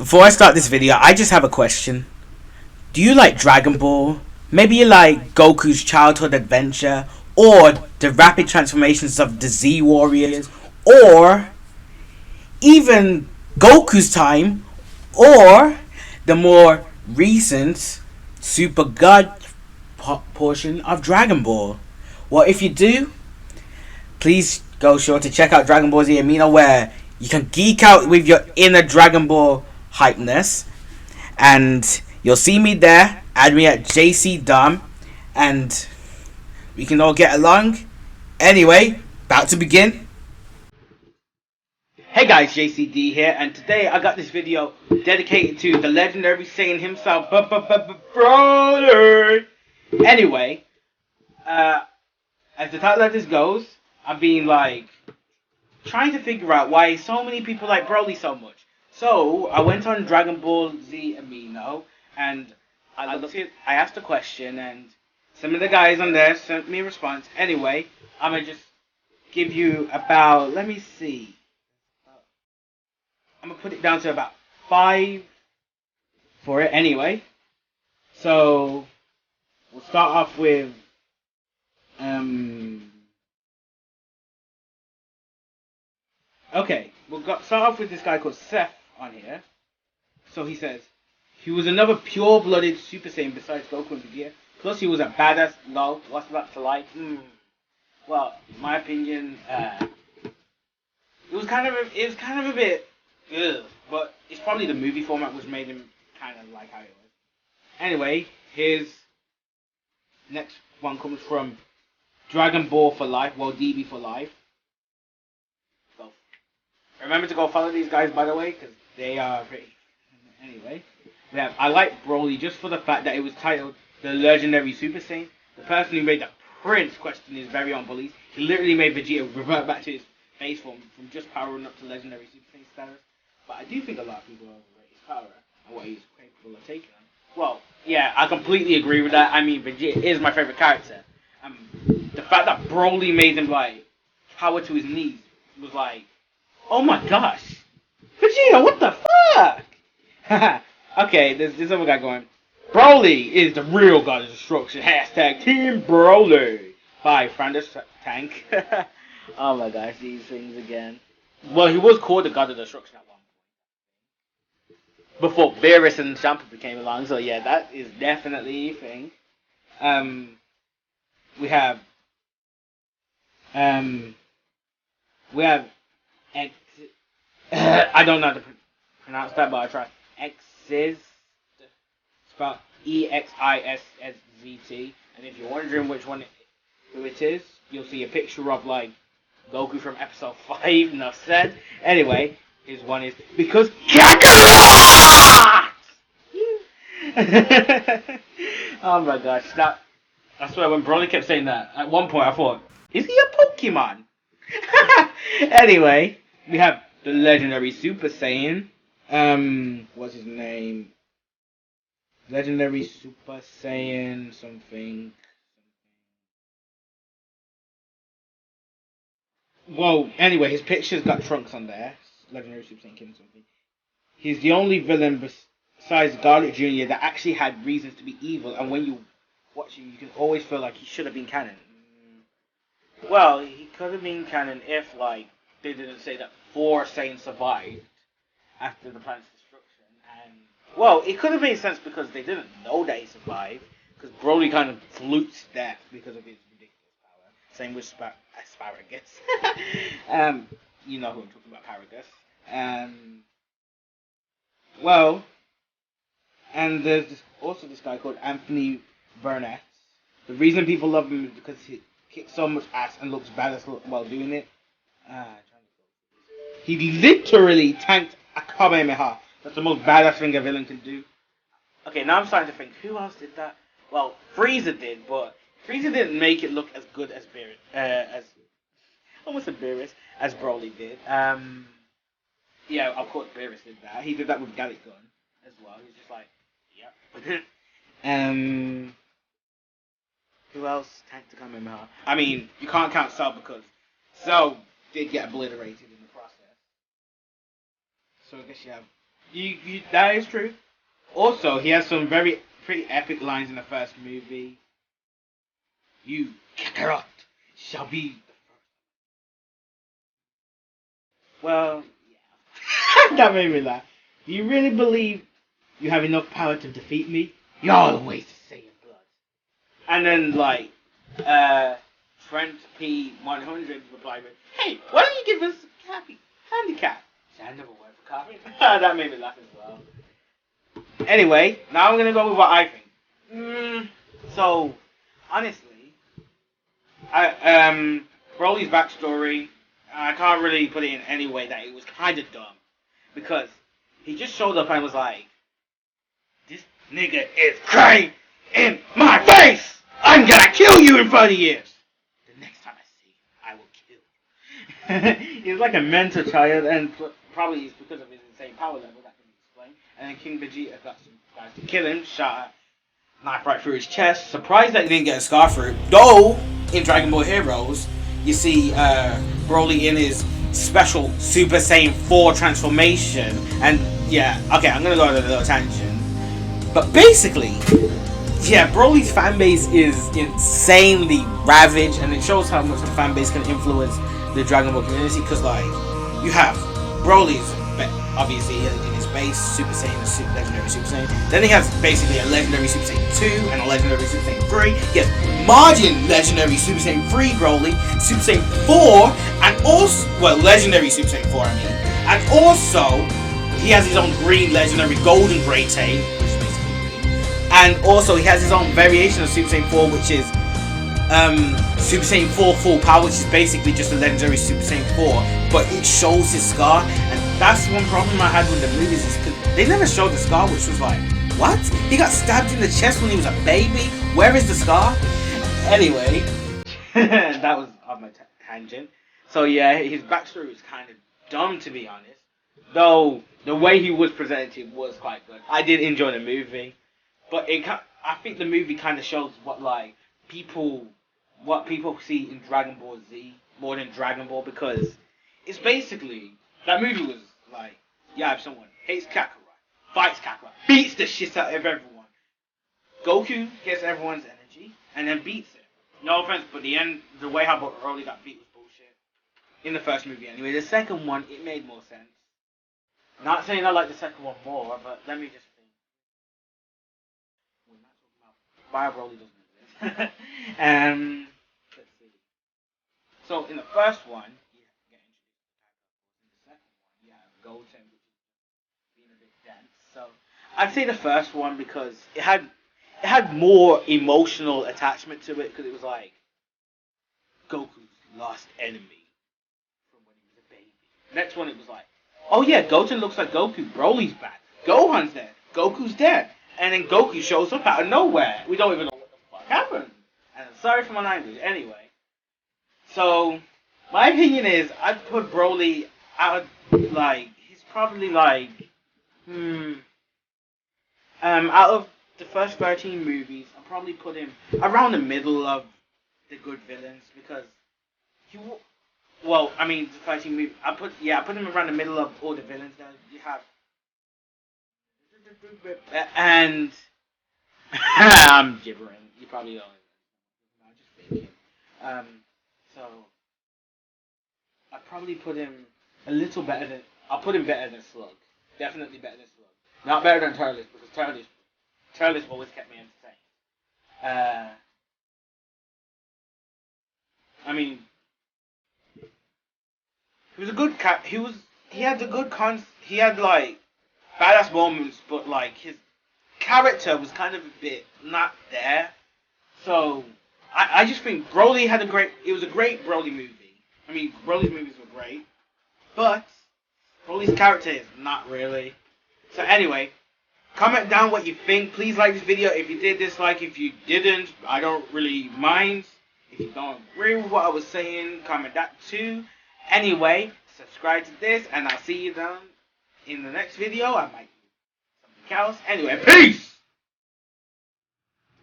Before I start this video, I just have a question. Do you like Dragon Ball? Maybe you like Goku's childhood adventure, or the rapid transformations of the Z Warriors, or even Goku's time, or the more recent Super God portion of Dragon Ball. Well, if you do, please go sure to check out Dragon Ball Z Amino, where you can geek out with your inner Dragon Ball hypeness, and you'll see me there. Add me at JCDom, and we can all get along. Anyway, about to begin. Hey guys, JCD here, and today I got this video dedicated to the legendary Saiyan himself, Broly. Anyway, as the title of this goes, I've been trying to figure out why so many people like Broly so much. So I went on Dragon Ball Z Amino, and I asked a question, and some of the guys on there sent me a response. Anyway, I'm gonna just give you about, let me see, I'm gonna put it down to about 5 for it. Anyway, so we'll start off with okay, start off with this guy called Seth on here. So he says, he was another pure-blooded Super Saiyan besides Goku and Vegeta. Plus he was a badass. Lol, what's that to like? Well, in my opinion, it was kind of a bit, but it's probably the movie format which made him kind of like how it was. Anyway, his next one comes from Dragon Ball for Life. Well, DB for Life. So remember to go follow these guys, by the way, because they are pretty. Anyway, I like Broly just for the fact that it was titled The Legendary Super Saiyan. The person who made the Prince question his very own beliefs. He literally made Vegeta revert back to his base form from just powering up to Legendary Super Saiyan status. But I do think a lot of people overrate his power and what he's capable of taking on. Well, yeah, I completely agree with that. I mean, Vegeta is my favorite character. The fact that Broly made him power to his knees was oh my gosh, Vegeta, what the fuck? Okay, there's this other guy going, Broly is the real god of destruction. Hashtag Team Broly by Francis Tank. Oh my gosh, these things again. Well, he was called the god of destruction at one point. Before Beerus and Shampoo became along, so yeah, that is definitely a thing. We have X. I don't know how to pronounce that, but I try. Exist, spelled EXISSZT. And if you're wondering who it is, you'll see a picture of Goku from episode 5. Enough said. Anyway, his one is because Kakarot! Oh my gosh, I swear when Broly kept saying that, at one point I thought, is he a Pokemon? Anyway, we have the legendary Super Saiyan. What's his name? Legendary Super Saiyan something. Well, anyway, his picture's got Trunks on there. Legendary Super Saiyan King something. He's the only villain besides Garlic Jr. that actually had reasons to be evil, and when you watch him, you can always feel like he should have been canon. Well, he could have been canon if, they didn't say that 4 Saiyans survived after the planet's destruction. And, well, it could have made sense because they didn't know that he survived, because Broly kind of fluked death because of his ridiculous power. Same with Asparagus. You know who I'm talking about, Paragus. Well, and there's also this guy called Anthony Burnett. The reason people love him is because he kicks so much ass and looks badass while doing it. He literally tanked a Kamehameha. That's the most badass thing a villain can do. Okay, now I'm starting to think, who else did that? Well, Frieza did, but Frieza didn't make it look as good as as Broly did. Yeah, of course Beerus did that. He did that with Gallic Gun as well. He's just yep. Who else tanked the Kamehameha? I mean, you can't count Cell because Cell did get obliterated in the process. So I guess you have That is true. Also, he has some very pretty epic lines in the first movie. You, Kakarot, shall be. Well, yeah. That made me laugh. Do you really believe you have enough power to defeat me? You're always the same blood. And then, like, Trent P100 replied with, "Hey, why don't you give us a happy handicap?" I never worked for coffee. That made me laugh as well. Anyway, now I'm gonna go with what I think. So, honestly, Broly's backstory, I can't really put it in any way that it was kind of dumb, because he just showed up and was like, "This nigga is crying in my face. I'm gonna kill you in 30 years. The next time I see you, I will kill you." He's like a mental child, and probably it's because of his insane power level that can be explained. And then King Vegeta got some guys to kill him, shot a knife right through his chest. Surprised that he didn't get a scar through it. Though, in Dragon Ball Heroes, you see Broly in his special Super Saiyan 4 transformation. And yeah, okay, I'm gonna go on a little tangent. But basically, yeah, Broly's fanbase is insanely ravaged, and it shows how much the fanbase can influence the Dragon Ball community. Because, like, you have Broly's obviously in his base Super Saiyan and Legendary Super Saiyan. Then he has basically a Legendary Super Saiyan 2 and a Legendary Super Saiyan 3. He has Margin Legendary Super Saiyan 3 Broly, Super Saiyan 4, and also, well, Legendary Super Saiyan 4, I mean. And also, he has his own green Legendary Golden Great Ape, which is basically green. And also, he has his own variation of Super Saiyan 4, which is Super Saiyan 4 Full Power, which is basically just a Legendary Super Saiyan 4, but it shows his scar. And that's one problem I had with the movies, is because they never showed the scar, which was like, what? He got stabbed in the chest when he was a baby? Where is the scar? Anyway, that was on my tangent. So yeah, his backstory was kind of dumb, to be honest. Though the way he was presented was quite good. I did enjoy the movie, but I think the movie kind of shows what people see in Dragon Ball Z more than Dragon Ball, because it's basically, that movie was like, you have someone hates Kakarot, fights Kakarot, beats the shit out of everyone. Goku gets everyone's energy and then beats it. No offense, but the way how Broly got beat was bullshit. In the first movie anyway. The second one, it made more sense. Not saying I like the second one more, but let me just think. We're not talking about why Broly doesn't exist. Let's see. So in the first one, you get introduced to the second one, you have Goten, which is being a bit dense. So I'd say the first one, because it had more emotional attachment to it, because it was like Goku's lost enemy from when he was a baby. Next one, it was like, oh yeah, Goten looks like Goku. Broly's back. Gohan's dead. Goku's dead. And then Goku shows up out of nowhere. We don't even know what the fuck happened. And sorry for my language. Anyway, so my opinion is I'd put Broly out, like, he's probably like, out of the first 13 movies, I'll probably put him around the middle of the good villains, because the 13 movies, I put him around the middle of all the villains that you have. And I'm gibbering. You probably don't. I'm just thinking. So I'd probably put him a little better than. I'll put him better than Slug. Definitely better than Slug. Not better than Turles, because Turles always kept me entertained. I mean, he was a good cat. He had the good he had like badass moments, but like his character was kind of a bit not there. So I just think Broly it was a great Broly movie. I mean, Broly's movies were great, but Broly's character is not really. So anyway, comment down what you think. Please like this video if you did, dislike if you didn't. I don't really mind. If you don't agree with what I was saying, comment that too. Anyway, subscribe to this, and I'll see you down in the next video. I might do something else. Anyway, peace!